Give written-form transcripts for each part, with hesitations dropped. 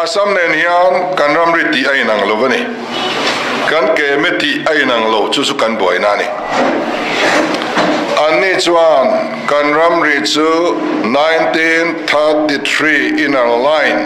Assam nen hian kan ramri ti ai nang lo vani kan ke me ti ai nang lo chu kan boi na ni ani chuan kan ramri chu 1933 in our line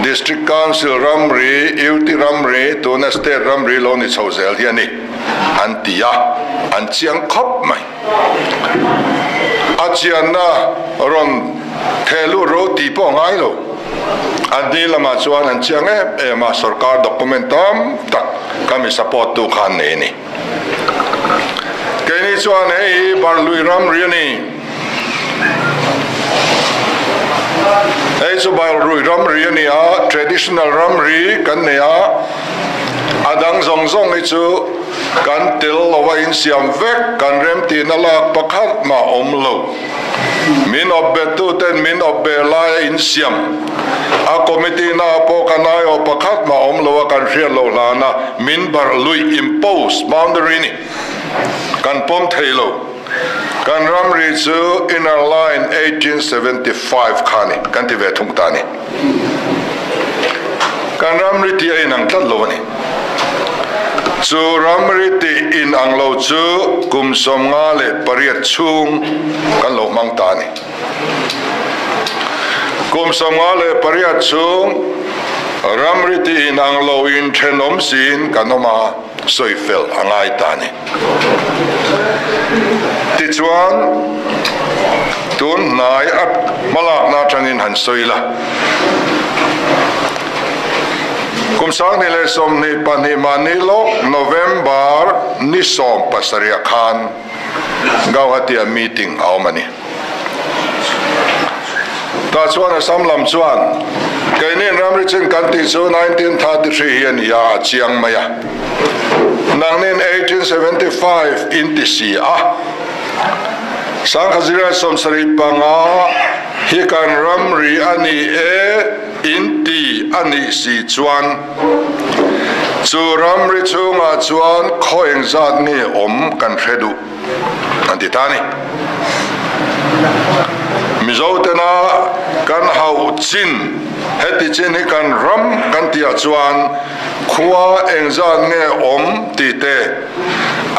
district council ramri UT ramri to na state ramri lo ni chhozel hian ni an tia an chiang khop mai achian na ron thelu ro ti po ngai lo adi lama chuan an chiang ma sarkar documentam tak kami support tu khan ne ni keni chuan hei barlui ramri ni hei chu barlui ramri ni a traditional ramri kan ne a adang zong zong hi chu kan til lawa in siam vek kan rem ti na lak pakhat ma om lo min obbe tu ten min obbe la in siam a committee na po kanai o pakhat ma om lo kan rial lo la na min bar lui impose boundary ni kan pom thailo kan ramri chu inner line 1875 khani kan ti ve thung ta ni kan ramri ti ai nang tat lo ni chu ramri ti in anglo chu kum som nga le pariat chung kan lo mang ta ni kum som nga le pariat chung ramri ti in anglo in thenom sin kanoma soifel angai ta ni ti chuan tun nai at malak na tangin han soila kum sang ni le som ni pani mani lo November ni som pasaria khan gawhatia meeting awmani ta chuan Assam lam chuan kainin ramri chen kanti chu 1933 hian ya chiang maya nangnin 1875 intisi a sang khazira som sari panga hi kan ramri ani inti ani si chuan chu ramri chunga chuan khoeng zat ni om kan hredu anti tani mizotena kan hau chin heti chin hi kan ram kan tia chuan khua engzat nge om ti te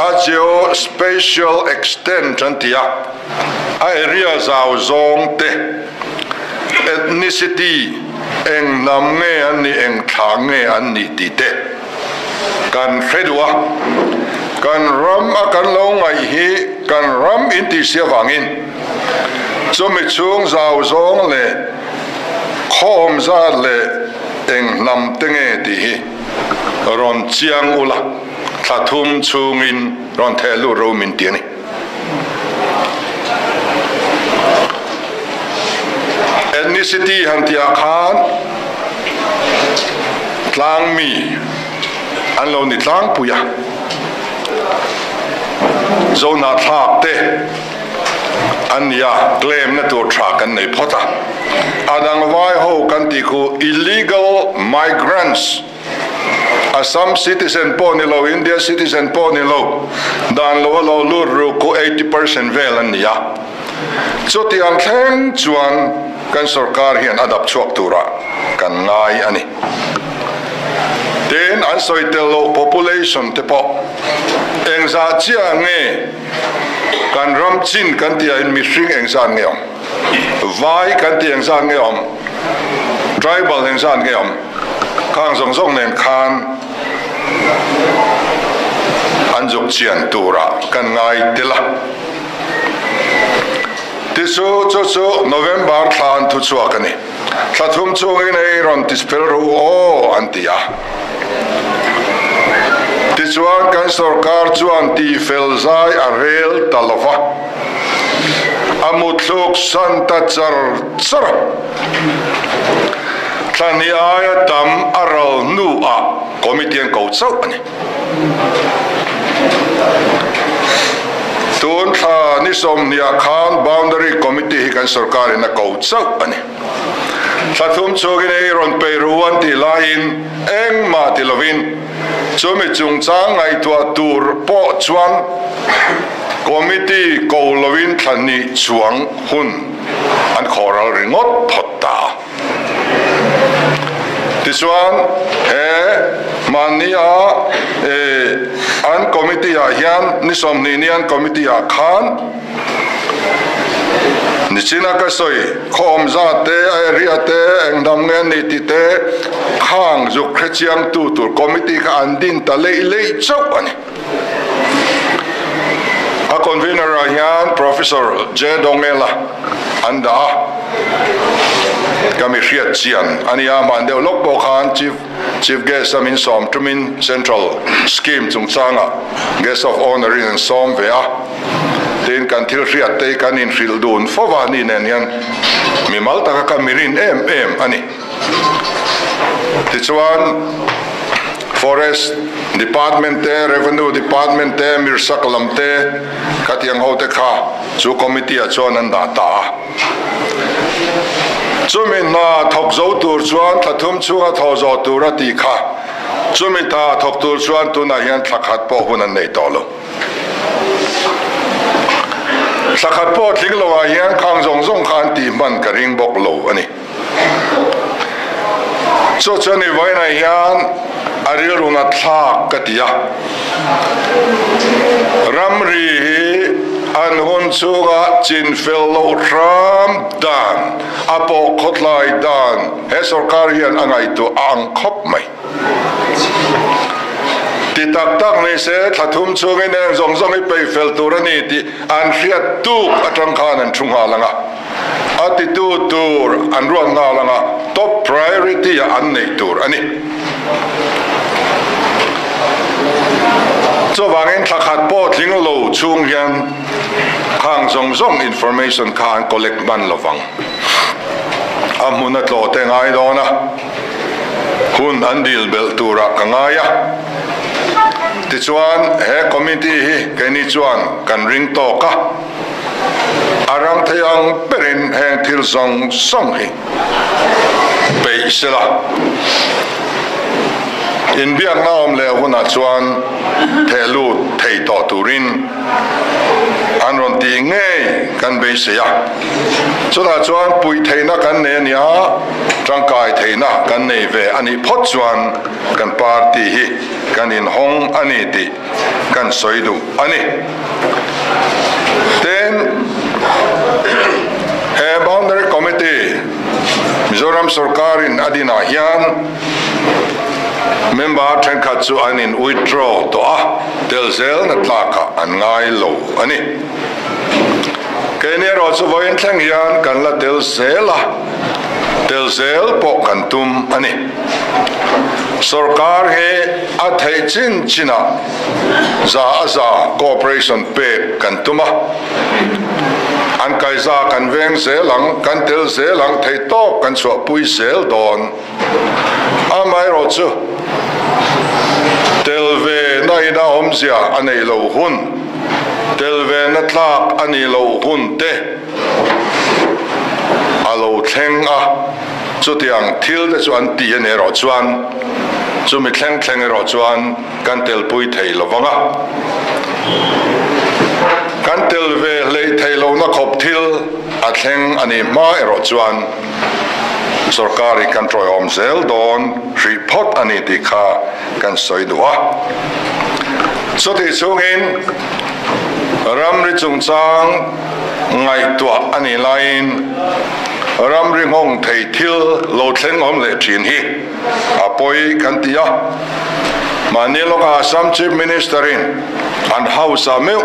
a geo spatial extent antia a area zau zong te ethnicity eng nam nge ani eng thang nge ani ti te kan hredua kan ram a kan lo ngai hi kan ram in ti sia wangin chomi chung zau zong le khom za le eng nam tenge ti hi ron chiang ula thathum chungin ron thelu ro min ti ni ethnicity hantia khan tlang mi an lo ni tlang puya zona thak te anya claim na to track an nei phota adang vai ho kan ti khu illegal migrants Assam citizen po ni lo India citizen po ni lo dan lo lu ku 80% vel an ya chuti ang thleng chuan kan sarkar hian adap chuak tura kan ngai ani ten an soitel lo population te po engza chia nge kan ram chin kan tia in mi hring engza nge om vai kan tia engza nge om tribal engza nge om khang zong zong nen khan anjuk chian tura kan ngai tela tisu chu November than thu chuakani thathum chungin ei ron tispel ro o antia tichuan kan sarkar chuan ti felzai a rel talova amutluk santa char thani aya tam aral nu a committee ko chau ani tun tha ni som nia khan boundary committee kan sarkar in a ko chau ani thathum chogin ei ron pe ruan ti lain eng ma ti lovin chomi chungchangah ai tua tur po chuan committee ko lovin thani chuang hun an khoral ringot photta chuan he mania an committee a hian ni som ni nian committee a khan ni china ka soi khom za te area te engdam nge ni ti te khang zu khrechiang tu tur committee ka andin ta lei chau ani a convener a hian professor J Dongela anda kami riat chian ania mandeu lok bo khan chief guest amin som tumin central scheme chungchangah guest of honor in som ve a tin kan thil riat te kan in ril dun fowa ni nen yan mi mal ta ka mirin em ani tichuan forest department te revenue department te mirsakalam te katiang hote kha chu committee a chon an da ta chumin na thok zo tur chuan thathum chunga tho zo tur ati kha chumi ta thok tur chuan tu na hian thakhat po hun an nei to lo thakhat po thling lo a hian khang zong khan ti man ka ring bok lo ani so chani vai na hian aril runa thak katia ramri an hun chunga chin fel lo ram dan apo khotlai dan he sarkar hian angai tu ang khop mai ti tak nei se thathum chunga ne zong i pe fel turani ti an riat tu atang khan an thunga langa ati tu tur an ruan na langa top priority an nei tur ani so wangin thakhat po thling lo chung hian khang zong information khan collect man lovang amuna tlo te ngai dona hun an dil bel tura kangaya tichuan he committee hi keni chuan kan ring to ka arang thayang perin heng thil song hi pe sela in Vietnam le huna chuan thelu thei to turin anron ti nge kan be se ya chuna chuan pui theina kan ne nia tangkai theina kan nei ve ani phot chuan kan party hi kan in hong ani ti kan soidu ani then he boundary committee Mizoram sarkar in adina hian member thankhat chu anin withdraw to tel zel na tlaka an ngai lo ani kene ro chu voin thlang hian kan la tel zel po kan tum ani sarkar he a thei china za cooperation pe kan tuma an kai za kan veng zelang kan tel zelang thei to kan chwa pui zel don amai ro chu telve na ina omzia anei lo hun telve na tlak ani lo hun te alo thleng chu tiang thil de chuan ti ane ro chuan chu mi thleng ro chuan kan tel pui thei lovanga kan tel ve le thei lo na khop thil a thleng ani ma ero chuan sarkari kan troi om zel don report ani ti kha kan soidua so ti chungin ramri chungchang ngai tua ani lain ramri ngong thei thil lo thleng om le thin hi apoi kan tia manilo ka Assam chief minister in and house ameu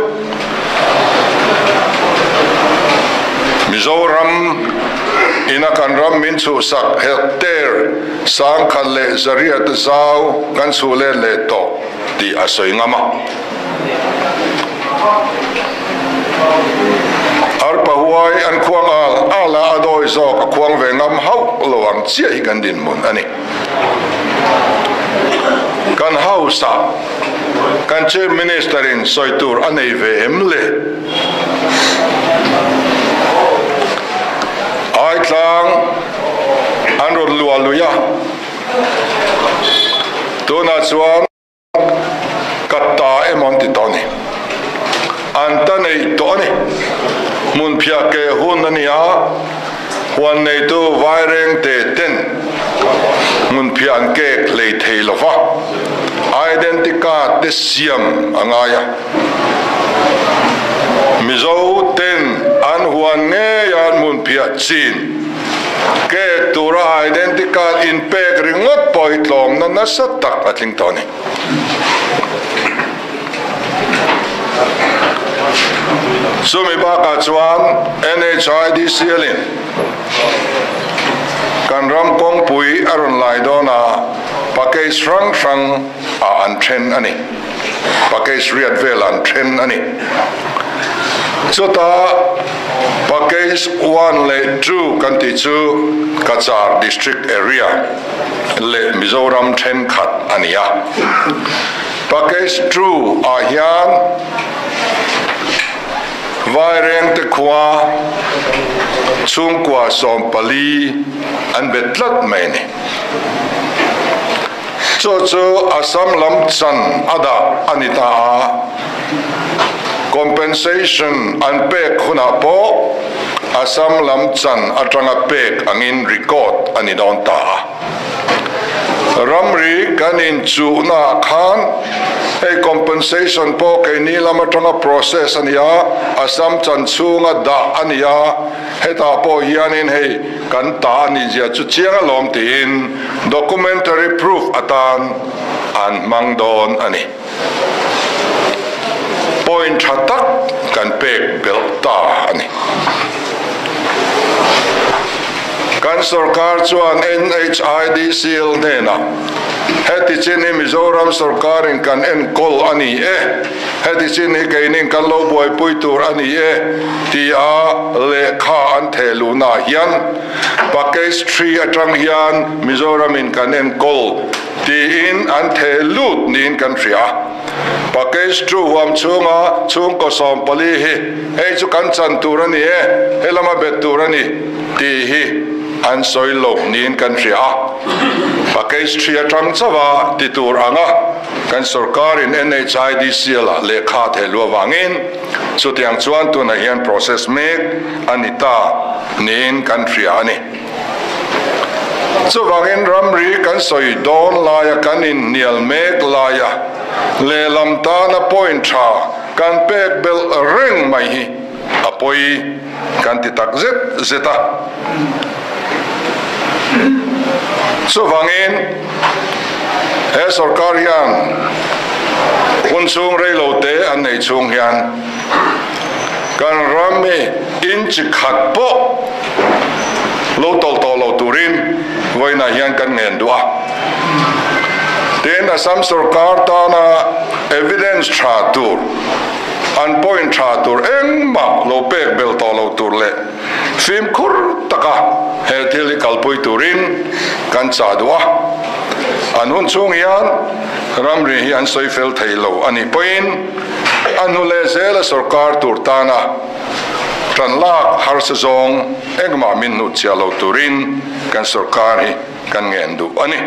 Mizoram ina kan ram min chu sak hectare sang khan le zaria te zau kan chu le to ti asoi ngama ar pahuai an khuang ala adoi zo ka khuang ve ngam hau lowang chia hi kan din mun ani kan hausa kan chief minister in soitur anei ve emle ai tlang anrod lualuya tuna chuan katta emon ti toni antanei toni mun phia ke hun ania huan nei tu vaireng te ten mun phian ke lei thei lova identity card te siam angaya mizo ten an huan nge yan mun phia chin ke tura identity card in pek ringot poitlom na nasa tak atling toni sumi baka chuan NHIDCL in kan ram kong pui aron lai dona pakai srang a an thren ani pakai riat vel an thren ani chota pakai 1 le 2 kan ti chu Kachar district area le Mizoram thren khat ania pakai 2 a hian vai reng te khwa chung kwa som pali an betlat mai ni cho Assam lam chan ada anita compensation an pek khuna po Assam lam chan atanga pek angin record ani don ta ramri kanin chu na khan hey compensation po kay ni lama tanga process ania Assam chan chunga da ania heta po hianin hey kan ta ni ja chu chianga lom tin documentary proof atan an mangdon ani point hatak kan pek belta ani kan sarkar chuan NHIDCL nena heti chini Mizoram sarkarin kan kol ani heti chini kainin kan lo boy puitur ani ti a lekha an thelu na hian package 3 atang hian Mizoram in kan kol ti in an thelu nin kan ria package 2 wam chunga chung ko som pali hi chu kan chan turani helama beturani ti hi an soilo nin kan ria package 3 atang chawa titur anga kan sarkar in NHIDCL lekha thelu wangin chutiang chuan tu na hian process mek anita nin kan ria ani so wangin ramri kan soi don laya kan in nial mek laya le lam ta na point tha kan pek bel reng mai hi apoi kan ti tak zeta so wangin he sarkar hian unsung reilo te an nei chung hian kan rami in chi khat po lo tol lo turin voina hian kan ngen dua ten Assam sarkar ta na evidence tha tur an point tha tur engma lo pek bel to lo tur le film khur taka he thili kalpui turin kan cha dua an hun chung hian ramri hi an soi fel thailo ani point anu le zela sarkar tur ta na tran lak har se zong engma min nu chia lo turin kan sarkar hi kan ngen du ani